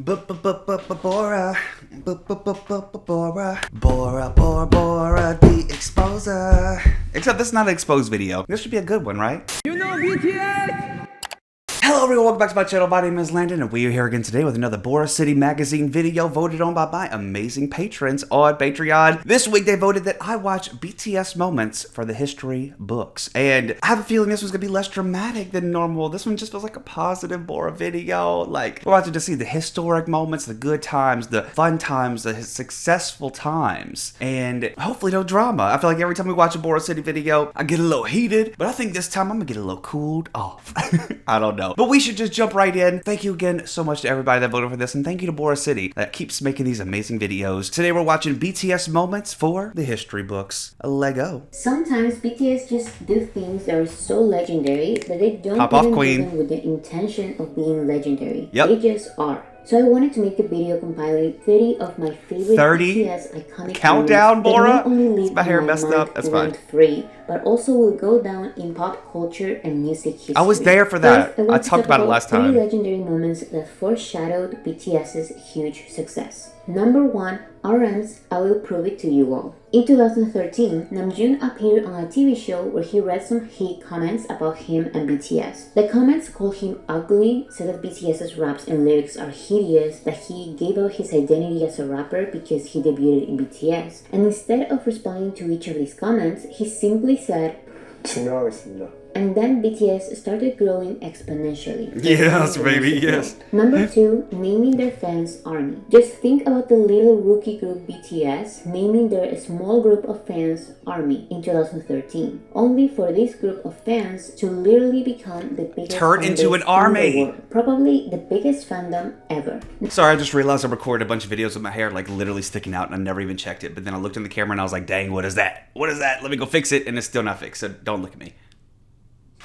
Bora, Bora, the exposer. Except this is not an exposed video. This should be a good one, right? You know BTS! Hello everyone, welcome back to my channel. My name is Landon and we are here again today with another BORACITY Magazine video voted on by my amazing patrons on Patreon. This week they voted that I watch BTS moments for the history books. And I have a feeling this one's gonna be less dramatic than normal. This one just feels like a positive Bora video. Like, we're about to just see the historic moments, the good times, the fun times, the successful times, and hopefully no drama. I feel like every time we watch a BORACITY video, I get a little heated, but I think this time I'm gonna get a little cooled off. I don't know. But we should just jump right in. Thank you again so much to everybody that voted for this, and thank you to BORACITY that keeps making these amazing videos. Today we're watching BTS moments for the history books. Lego. Sometimes BTS just do things that are so legendary that they don't Pop off, even do queen. them with the intention of being legendary. Yep. They just are. So I wanted to make a video compiling 30 of my favorite 30? BTS iconic Countdown, moments that Bora? not only live My hair in messed mind up. That's fine. rent-free, but also will go down in pop culture and music history. I was there for that. First, I talked about it last time. 3 legendary moments that foreshadowed BTS's huge success. Number 1, RM's I Will Prove It to You All. In 2013, Namjoon appeared on a TV show where he read some hate comments about him and BTS. The comments called him ugly, said that BTS's raps and lyrics are hideous, that he gave up his identity as a rapper because he debuted in BTS. And instead of responding to each of these comments, he simply said, 증명하겠습니다. and then BTS started growing exponentially. Yes, baby, yes. Number 2, naming their fans ARMY. Just think about the little rookie group BTS naming their small group of fans ARMY in 2013, only for this group of fans to literally become the biggest Turn into fanbase an army. in the world. Probably the biggest fandom ever. Sorry, I just realized I recorded a bunch of videos with my hair like literally sticking out and I never even checked it. But then I looked in the camera and I was like, dang, what is that? What is that? Let me go fix it. And it's still not fixed, so don't look at me.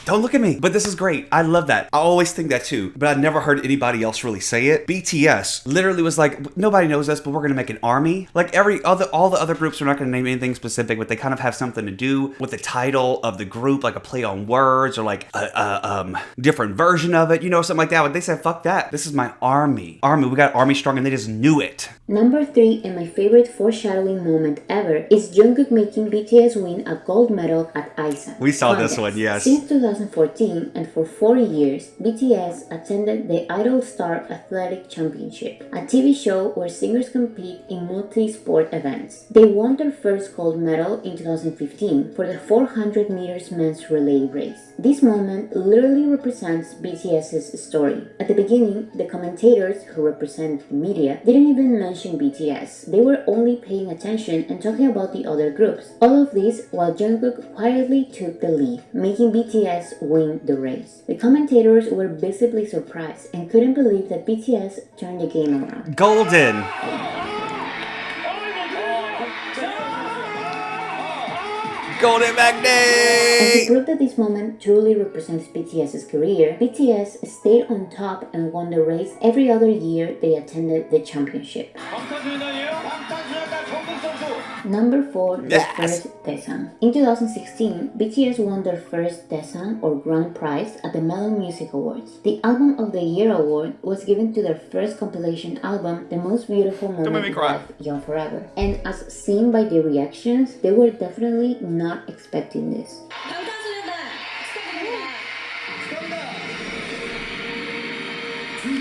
Don't look at me. But this is great. I love that. I always think that too, but I've never heard anybody else really say it. BTS literally was like, nobody knows us, but we're gonna make an army. Like all the other groups, we're not gonna name anything specific, but they kind of have something to do with the title of the group, like a play on words or like a different version of it, you know, something like that. But they said, fuck that. This is my army. We got Army Strong, and they just knew it. Number 3, and my favorite foreshadowing moment ever, is Jungkook making BTS win a gold medal at ISA. We saw this one, yes. Since 2014, and for 4 years, BTS attended the Idol Star Athletic Championship, a TV show where singers compete in multi-sport events. They won their first gold medal in 2015 for the 400 meters men's relay race. This moment literally represents BTS's story. At the beginning, the commentators, who represent the media, didn't even mention BTS. They were only paying attention and talking about the other groups. All of this while Jungkook quietly took the lead, making BTS win the race. The commentators were visibly surprised and couldn't believe that BTS turned the game around. Golden. Golden And to Magnate. prove that this moment truly represents BTS's career, BTS stayed on top and won the race every other year they attended the championship. Number 4, the Yes. first Daesang. In 2016, BTS won their first Daesang or Grand Prize at the Melon Music Awards. The Album of the Year award was given to their first compilation album, The Most Beautiful Make me Moment in cry. Life, Young Forever. And as seen by the reactions, they were definitely not expecting this.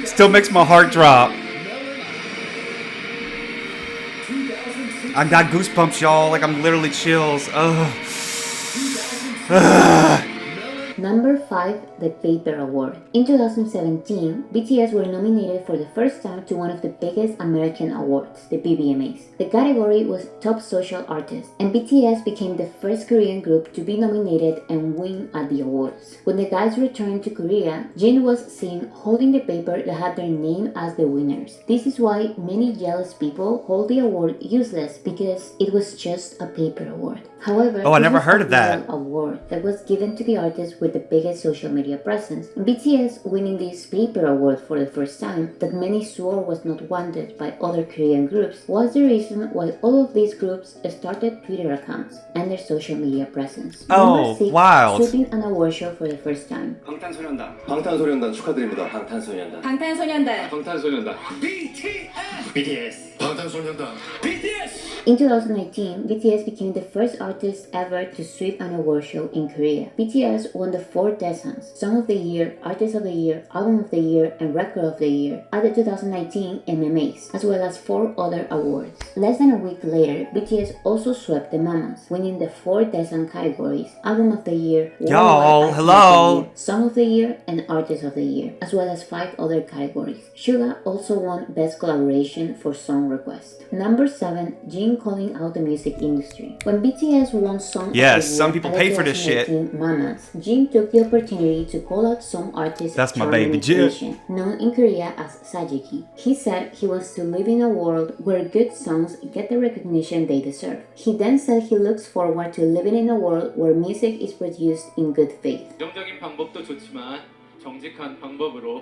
Still makes my heart drop. I got goosebumps, y'all. Like I'm literally chills. Ugh. Number 5, the Paper Award. In 2017, BTS were nominated for the first time to one of the biggest American awards, the BBMAs. The category was Top Social Artist, and BTS became the first Korean group to be nominated and win at the awards. When the guys returned to Korea, Jin was seen holding the paper that had their name as the winners. This is why many jealous people hold the award useless, because it was just a paper award. However, Oh, I this never was heard a of that. royal award that was given to the artist with the biggest social media presence. BTS winning this paper award for the first time, that many swore was not wanted by other Korean groups, was the reason why all of these groups started Twitter accounts and their social media presence. Oh, Number 6, wild. sweeping an award show for the first time. 방탄소년단 축하드립니다. 방탄소년단. 방탄소년단. BTS. 방탄소년단. In 2019, BTS became the first artist ever to sweep an award show in Korea. BTS won the 4 Daesans, Song of the Year, Artist of the Year, Album of the Year, and Record of the Year at the 2019 MMAs, as well as 4 other awards. Less than a week later, BTS also swept the Mamas, winning the 4 Daesan categories, Album of the Year, Y'all, Worldwide Album hello. of the Year, Song of the Year, and Artist of the Year, as well as 5 other categories. Suga also won Best Collaboration for Song Request. Number 7, Jin calling out the music industry. When BTS won Song Yes, of the Year some people at the pay for this shit. 2018 Mamas, Jin took the opportunity to call out some artists That's my charm baby, Jin. inspiration, known in Korea as Sajiki. He said he wants to live in a world where good songs get the recognition they deserve. He then said he looks forward to living in a world where music is produced in good faith. 긍정적인 방법도 좋지만 정직한 방법으로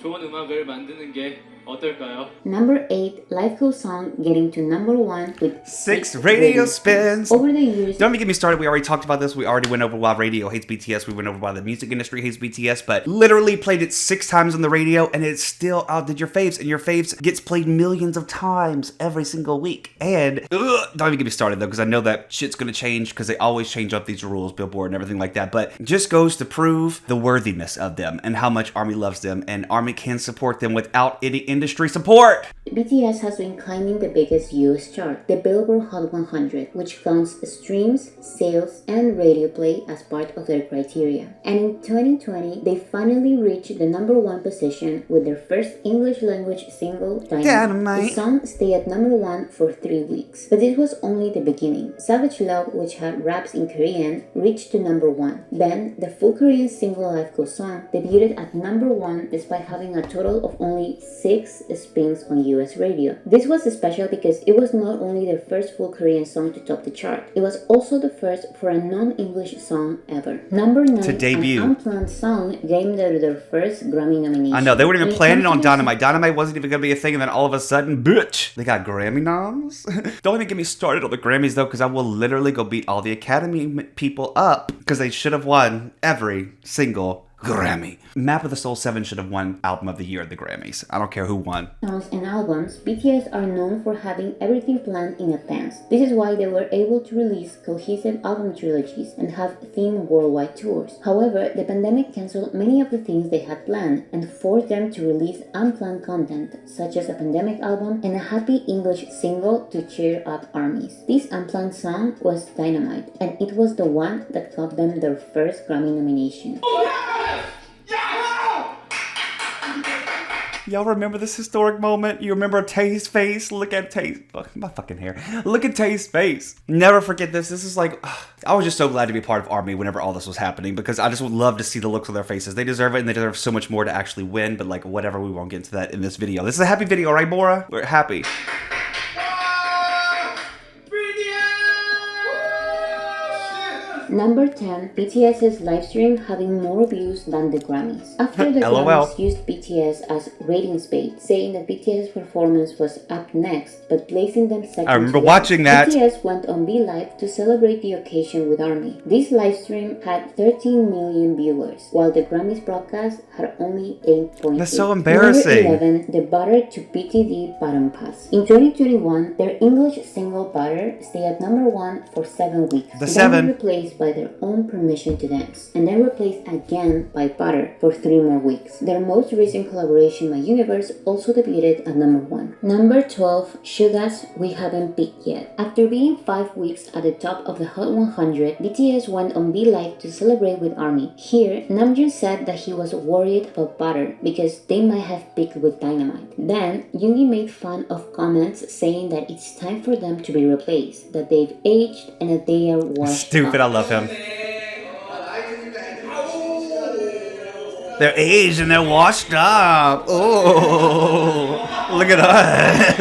좋은 음악을 만드는 게 어떨까요? Number 8, Life Goes On getting to number 1 with 6 radio spins. Over the years, Don't even get me started. We already talked about this. We already went over why radio hates BTS. We went over why the music industry hates BTS. But literally played it 6 times on the radio, and it still outdid your faves. And your faves gets played millions of times every single week. And don't even get me started though, because I know that shit's gonna change because they always change up these rules, Billboard and everything like that. But just goes to prove the worthiness of them and how much ARMY loves them, and ARMY can support them without any industry support. BTS has been climbing the biggest US chart, the Billboard Hot 100, which counts streams, sales, and radio play as part of their criteria. And in 2020, they finally reached the number 1 position with their first English language single, Dynamite. The song stayed at number 1 for 3 weeks. But this was only the beginning. Savage Love, which had raps in Korean, reached to number 1. Then, the full Korean single Life Goes On debuted at number 1 despite having a total of only 6 spins on US radio. This was special because it was not only their first full Korean song to top the chart, it was also the first for a non-English song ever. Number 9, To debut. an unplanned song gained their first Grammy nomination. I know, they weren't even When it planning comes on to Dynamite. Dynamite wasn't even gonna be a thing, and then all of a sudden, bitch, they got Grammy noms? Don't even get me started on the Grammys though, because I will literally go beat all the Academy people up, because they should have won every single Grammy. Map of the Soul 7 should have won Album of the Year at the Grammys. I don't care who won. songs and albums, BTS are known for having everything planned in advance. This is why they were able to release cohesive album trilogies and have themed worldwide tours. However, the pandemic canceled many of the things they had planned and forced them to release unplanned content, such as a pandemic album and a happy English single to cheer up armies. This unplanned song was Dynamite, and it was the one that got them their first Grammy nomination. Y'all remember this historic moment? You remember Tay's face? Look at Tay's... Ugh, my fucking hair. Look at Tay's face. Never forget this. This is like... I was just so glad to be part of ARMY whenever all this was happening, because I just would love to see the looks on their faces. They deserve it, and they deserve so much more to actually win, but like, whatever, we won't get into that in this video. This is a happy video, right, Bora? We're happy. Number 10, BTS's livestream having more views than the Grammys. After the LOL. Grammys used BTS as ratings bait, saying that BTS's performance was up next, but placing them second. I remember to watching that. BTS went on Be Live to celebrate the occasion with ARMY. This livestream had 13 million viewers, while the Grammys broadcast had only 8.8. That's so embarrassing. Number 11, the Butter to BTD Bottom Pass. In 2021, their English single Butter stayed at number 1 for 7 weeks. The Then 7. replaced by their own Permission to Dance, and then replaced again by Butter for 3 more weeks. Their most recent collaboration, My Universe, also debuted at number 1. Number 12, Suga's We Haven't Peaked Yet. After being 5 weeks at the top of the Hot 100, BTS went on Be Live to celebrate with ARMY. Here, Namjoon said that he was worried about Butter because they might have peaked with Dynamite. Then, Yoongi made fun of comments saying that it's time for them to be replaced, that they've aged and that they are washed Stupid, I up. love him. They're aged and they're washed up. Oh, look at us.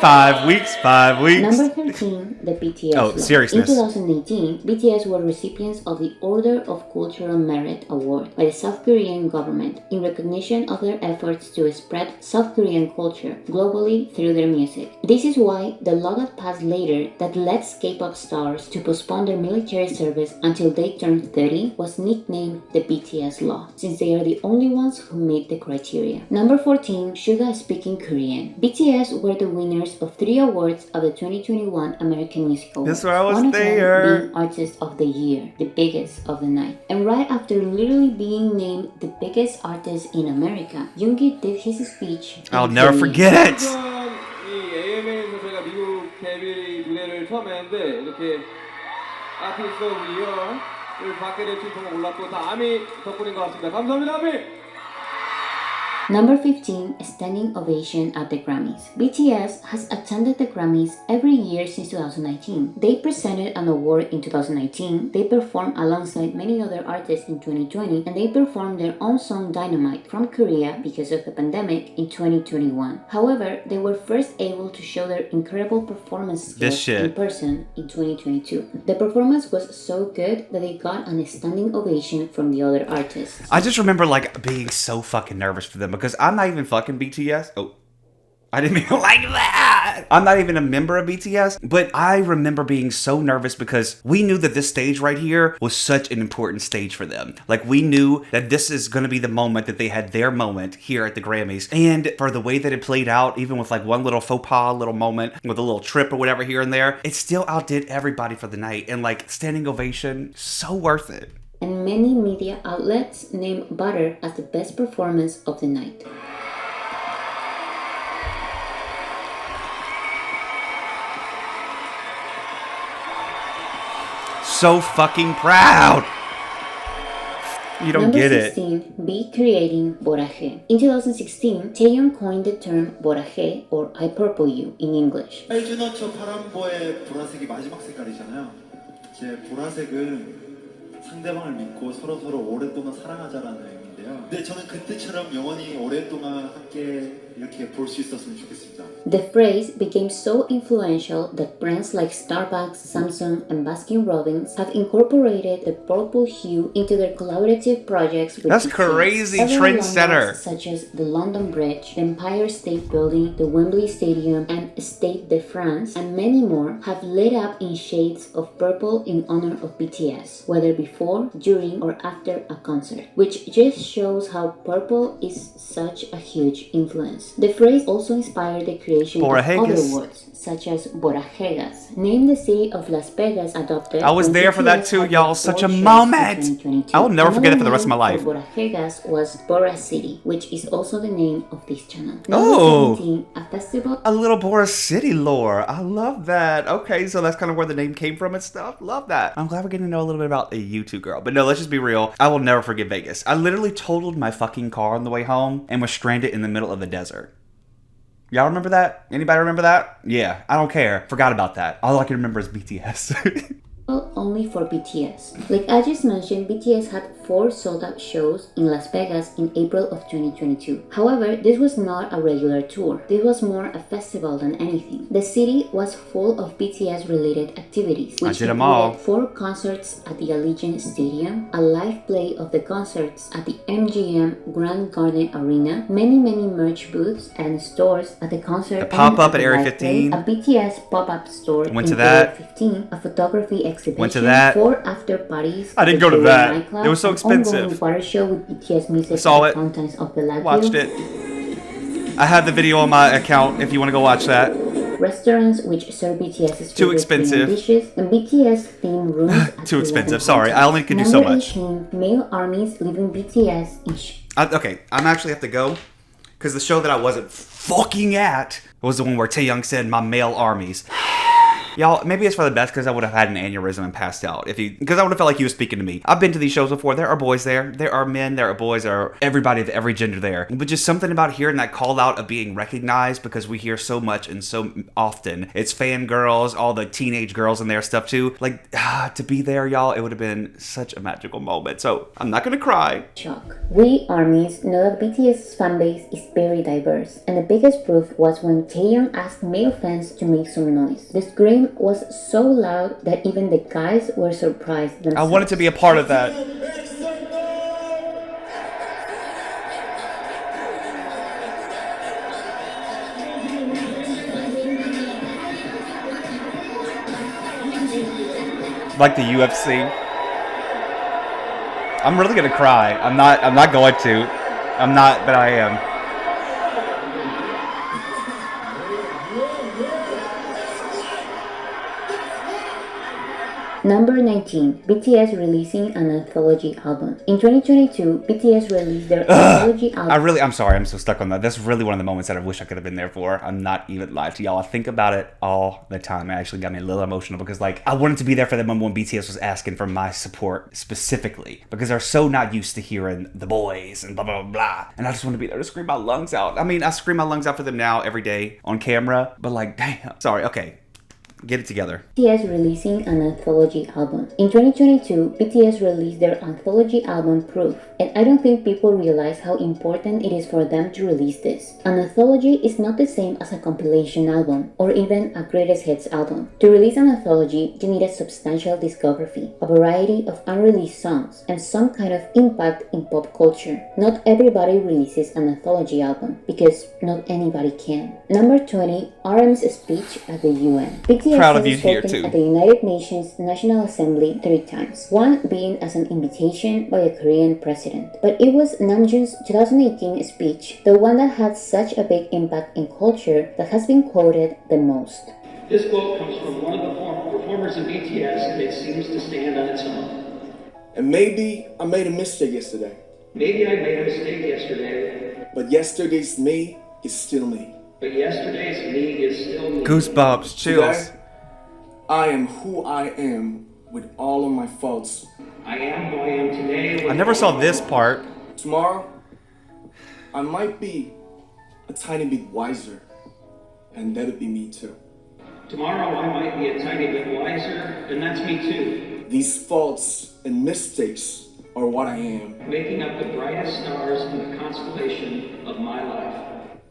5 weeks, 5 weeks. Number 13, the BTS Oh, law. seriousness. In 2018, BTS were recipients of the Order of Cultural Merit Award by the South Korean government in recognition of their efforts to spread South Korean culture globally through their music. This is why the law that passed later that lets K-pop stars to postpone their military service until they turn 30 was nicknamed the BTS law, since they are the only ones who meet the criteria. Number 14, Suga Speaking Korean. BTS were the winners of 3 awards of the 2021 American Music Awards. That's where I was one of there. them being Artist of the Year, the biggest of the night. And right after literally being named the biggest artist in America, Yoongi did his speech. I'll in never Korean. forget it. 이 AMA에서 제가 미국 데뷔 무대를 처음 했는데 이렇게 아티스트 오브 이어를 받게 될 줄 정말 몰랐고 다 아미 덕분인 것 같습니다. 감사합니다, 아미! Number 15, Standing Ovation at the Grammys. BTS has attended the Grammys every year since 2019. They presented an award in 2019, they performed alongside many other artists in 2020, and they performed their own song Dynamite from Korea because of the pandemic in 2021. However, they were first able to show their incredible performance skills in person in 2022. The performance was so good that they got a standing ovation from the other artists. I just remember like being so fucking nervous for them because I'm not even fucking BTS. Oh, I didn't mean like that. I'm not even a member of BTS, but I remember being so nervous because we knew that this stage right here was such an important stage for them. Like we knew that this is going to be the moment that they had their moment here at the Grammys. And for the way that it played out, even with like one little faux pas, little moment with a little trip or whatever here and there, it still outdid everybody for the night. And like standing ovation, so worth it. And many media outlets named Butter as the best performance of the night. So fucking proud. You don't get it. Number 16, be creating 보라해. In 2016, Taeyeon coined the term 보라해 or I purple you in English. 알주너처 파란보의 보라색이 마지막 색깔이잖아요. 제 보라색은 상대방을 믿고 서로 오랫동안 사랑하자라는 의미인데요. 근데 저는 그때처럼 영원히 오랫동안 함께 이렇게 볼 수 있었으면 좋겠습니다. The phrase became so influential that brands like Starbucks, Samsung, and Baskin-Robbins have incorporated the purple hue into their collaborative projects with That's BTS. crazy, Several trendsetter. landmarks such as the London Bridge, the Empire State Building, the Wembley Stadium, and Stade de France, and many more have lit up in shades of purple in honor of BTS, whether before, during, or after a concert, which just shows how purple is such a huge influence. The phrase also inspired the creation of other words, such as Borajegas, named the city of Las Vegas adopted. I was there for that too, y'all. Such a moment. I will never forget it for the rest of my life. Borajegas was BORACITY, which is also the name of this channel. Oh. Number 17, a festival. A little BORACITY lore. I love that. Okay, so that's kind of where the name came from and stuff. Love that. I'm glad we're getting to know a little bit about a YouTube girl. But no, let's just be real. I will never forget Vegas. I literally totaled my fucking car on the way home and was stranded in the middle of the desert. Y'all remember that? Anybody remember that? Yeah, I don't care. Forgot about that. All I can remember is BTS. Only for BTS. Like I just mentioned, BTS had 4 sold-out shows in Las Vegas in April of 2022. However, this was not a regular tour. This was more a festival than anything. The city was full of BTS-related activities, which included 4 concerts at the Allegiant Stadium, a live play of the concerts at the MGM Grand Garden Arena, many merch booths and stores at the concert. The pop-up at Area live 15. play, a BTS pop-up store Went in to that. Area 15, a photography exhibition, Went to that. 4 after parties. I didn't go to that. It was so expensive. Ongoing water show with BTS music. Saw it. Fountains of the Lagoon. Watched it. I have the video on my account if you want to go watch that. Restaurants which serve BTS's Too favorite expensive. dishes, and BTS themed rooms. at Too 11 expensive. Sorry, hotels. I only can do so Number much. 18, male armies leaving BTS in Okay, I'm actually have to go because the show that I wasn't fucking at was the one where Taeyoung said my male armies. Y'all, maybe it's for the best because I would have had an aneurysm and passed out because I would have felt like he was speaking to me. I've been to these shows before. There are boys there. There are men. There are boys. There are everybody of every gender there. But just something about hearing that call out of being recognized, because we hear so much and so often. It's fangirls, all the teenage girls in there stuff too. Like, to be there, y'all, it would have been such a magical moment. So I'm not going to cry. Shock. We ARMYs know that BTS's fanbase is very diverse, and the biggest proof was when Taeyeon asked male fans to make some noise. The scream was so loud that even the guys were surprised themselves. I wanted to be a part of that. Like the UFC. I'm really gonna cry. I'm not going to. I'm not, but I am. Number 19. BTS releasing an anthology album. In 2022, BTS released their anthology album. I'm sorry, I'm so stuck on that. That's really one of the moments that I wish I could have been there for. I'm not even lying to y'all. I think about it all the time. It actually got me a little emotional because, like, I wanted to be there for the moment when BTS was asking for my support specifically because they're so not used to hearing the boys and blah, blah, blah, blah. And I just want to be there to scream my lungs out. I mean, I scream my lungs out for them now every day on camera, but like, damn. Sorry, okay. Get it together. BTS releasing an anthology album. In 2022, BTS released their anthology album Proof, and I don't think people realize how important it is for them to release this. An anthology is not the same as a compilation album, or even a greatest hits album. To release an anthology, you need a substantial discography, a variety of unreleased songs, and some kind of impact in pop culture. Not everybody releases an anthology album, because not anybody can. Number 20, RM's speech at the UN. BTS Proud of you has here spoken too. at the United Nations National Assembly 3 times, one being as an invitation by a Korean president. But it was Namjoon's 2018 speech, the one that had such a big impact in culture, that has been quoted the most. This quote comes from one of the performers in BTS, and it seems to stand on its own. And maybe I made a mistake yesterday. Maybe I made a mistake yesterday, But yesterday's me is still me. but yesterday's me is still me. Goosebumps, chills. Today, I am who I am with all of my faults. I am who I am today. I never saw this part. Tomorrow, I might be a tiny bit wiser, and that'll be me too. Tomorrow I might be a tiny bit wiser, and that's me too. These faults and mistakes are what I am. Making up the brightest stars in the constellation of my life.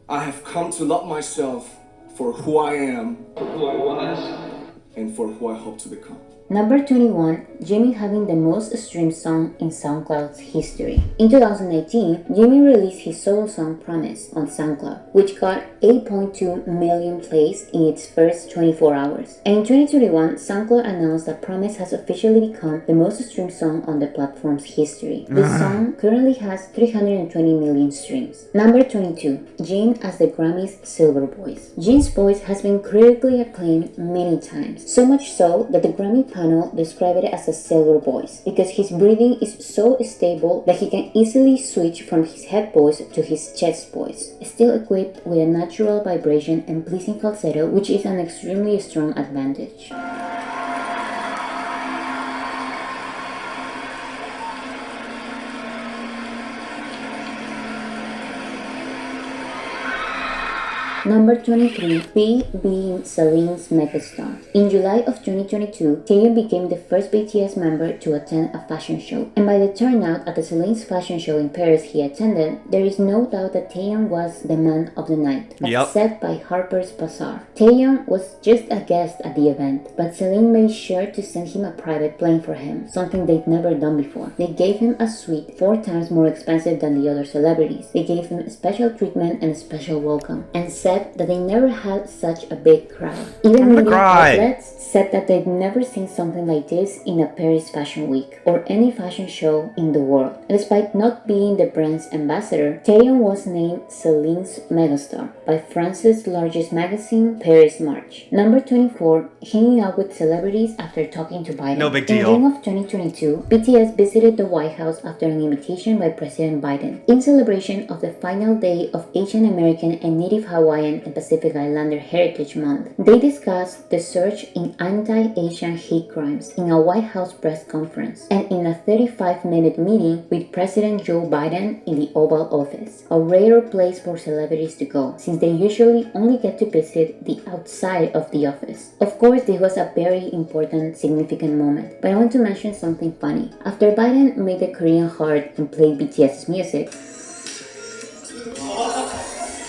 I have come to love myself for who I am For who I was, and for who I hope to become. Number 21, Jimin having the most streamed song in SoundCloud's history. In 2019, Jimin released his solo song Promise on SoundCloud, which got 8.2 million plays in its first 24 hours. And in 2021, SoundCloud announced that Promise has officially become the most streamed song on the platform's history. The song currently has 320 million streams. Number 22, Jin as the Grammy's Silver Voice. Jin's voice has been critically acclaimed many times, so much so that the Grammy panel described it as a silver voice because his breathing is so stable that he can easily switch from his head voice to his chest voice, still equipped with a natural vibration and pleasing falsetto, which is an extremely strong advantage. Number 23, B being Celine's megastar. In July of 2022, Taeyeon became the first BTS member to attend a fashion show. And by the turnout at the Celine's fashion show in Paris he attended, there is no doubt that Taeyeon was the man of the night, as said by Harper's Bazaar. Taeyeon was just a guest at the event, but Celine made sure to send him a private plane for him, something they'd never done before. They gave him a suite 4 times more expensive than the other celebrities. They gave him special treatment and a special welcome, and said that they never had such a big crowd. Even media outlets said that they'd never seen something like this in a Paris Fashion Week or any fashion show in the world. And despite not being the brand's ambassador, Taeyeon was named Celine's megastar by France's largest magazine, Paris March. Number 24, hanging out with celebrities after talking to Biden. No big deal. In June of 2022, BTS visited the White House after an invitation by President Biden in celebration of the final day of Asian American and Native Hawaiian Hawaiian and Pacific Islander Heritage Month. They discussed the surge in anti-Asian hate crimes in a White House press conference and in a 35-minute meeting with President Joe Biden in the Oval Office, a rare place for celebrities to go, since they usually only get to visit the outside of the office. Of course, this was a very important, significant moment, but I want to mention something funny. After Biden made the Korean heart and played BTS's music,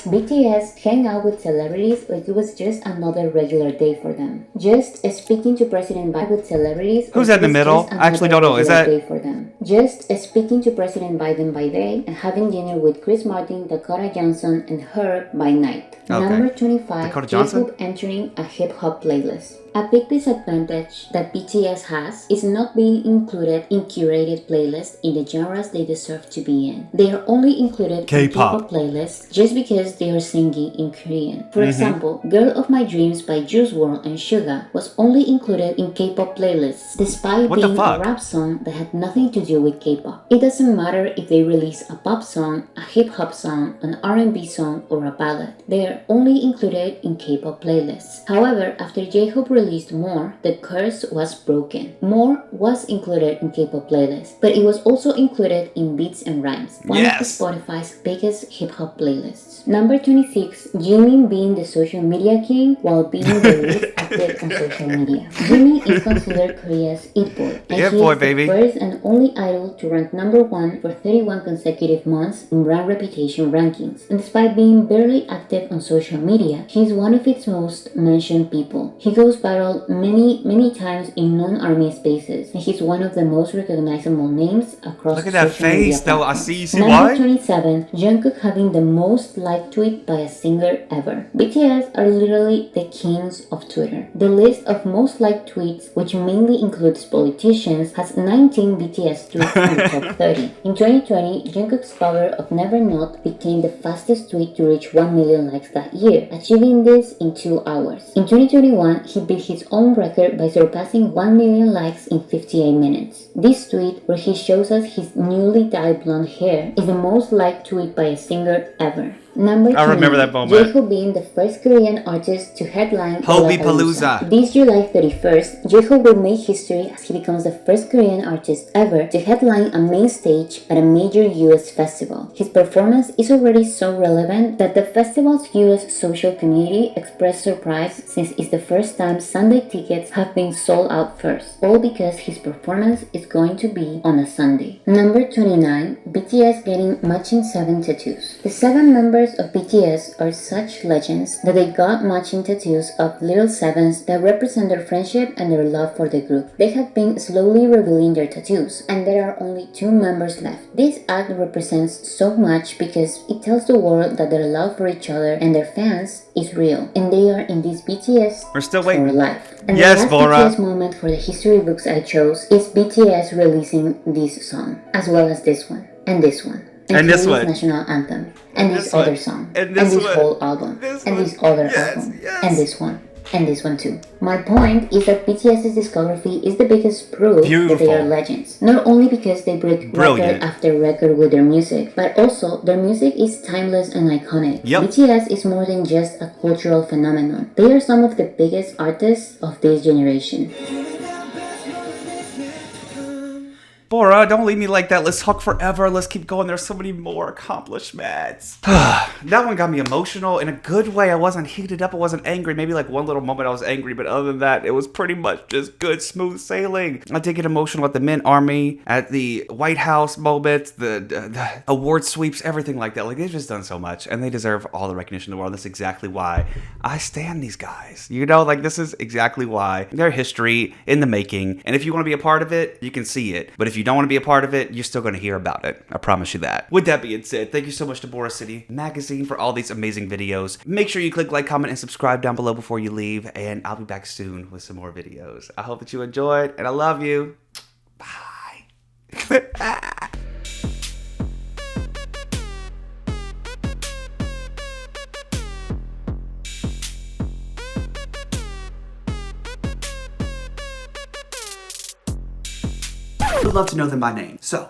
BTS hang out with celebrities like it was just another regular day for them. Just speaking to President Biden with celebrities. Who's that in the middle? I actually don't know. Is that day for them? Just speaking to President Biden by day and having dinner with Chris Martin, Dakota Johnson, and her by night. Okay. Number 25. Dakota Johnson? J-Hope entering a hip hop playlist. A big disadvantage that BTS has is not being included in curated playlists in the genres they deserve to be in. They are only included in K-pop playlists just because they are singing in Korean. For example, Girl of My Dreams by Juice WRLD and Suga was only included in K-pop playlists despite being a rap song that had nothing to do with K-pop. It doesn't matter if they release a pop song, a hip-hop song, an R&B song, or a ballad. They are only included in K-pop playlists. However, after J-Hope released More, the curse was broken. More was included in K-pop playlists, but it was also included in Beats and Rhymes, one of Spotify's biggest hip-hop playlists. Number 26, Jimin being the social media king while being the least active on social media. Jimin is considered Korea's it boy, and he is the first and only idol to rank number 1 for 31 consecutive months in brand reputation rankings. And despite being barely active on social media, he is one of its most mentioned people. He goes viral many times in non-army spaces, and he's one of the most recognizable names across Look at that face, though. I see. You see why? why? Number 27, Jungkook having the most liked tweet by a singer ever. BTS are literally the kings of Twitter. The list of most liked tweets, which mainly includes politicians, has 19 BTS tweets in the top 30. In 2020, Jungkook's cover of Never Not became the fastest tweet to reach 1 million likes that year, achieving this in 2 hours. In 2021, he beat his own record by surpassing 1 million likes in 58 minutes. This tweet, where he shows us his newly dyed blonde hair, is the most liked tweet by a singer ever. Number 20, I remember that moment. J-Hope being the first Korean artist to headline Lollapalooza. This July 31st, J-Hope will make history as he becomes the first Korean artist ever to headline a main stage at a major US festival. His performance is already so relevant that the festival's US social community expressed surprise since it's the first time Sunday tickets have been sold out first, all because his performance is going to be on a Sunday. Number 29, BTS getting matching 7 tattoos. The 7 members of BTS are such legends that they got matching tattoos of little sevens that represent their friendship and their love for the group. They have been slowly revealing their tattoos, and there are only 2 members left. This act represents so much because it tells the world that their love for each other and their fans is real, and they are in this BTS We're still waiting. for life. And Yes, the last Bora. BTS moment for the history books I chose is BTS releasing this song, as well as this one, and this one. And this one, national anthem, and this other song, and this whole album, and this other album, and this one, and this one too. My point is that BTS's discography is the biggest proof that they are legends. Not only because they break record after record with their music, but also their music is timeless and iconic. BTS is more than just a cultural phenomenon. They are some of the biggest artists of this generation. Bora, don't leave me like that. Let's talk forever. Let's keep going. There's so many more accomplishments. That one got me emotional in a good way. I wasn't heated up. I wasn't angry. Maybe like one little moment I was angry, but other than that, it was pretty much just good, smooth sailing. I did get emotional at the Mint Army, at the White House moments, the award sweeps, everything like that. Like, they've just done so much, and they deserve all the recognition in the world. That's exactly why I stand these guys. You know, like, this is exactly why. Their history in the making, and if you want to be a part of it, you can see it. But if you don't want to be a part of it, you're still going to hear about it. I promise you that. With that being said, thank you so much to Boracity Magazine for all these amazing videos. Make sure you click like, comment, and subscribe down below before you leave, and I'll be back soon with some more videos. I hope that you enjoyed, and I love you. Bye. Would love to know them by name. So,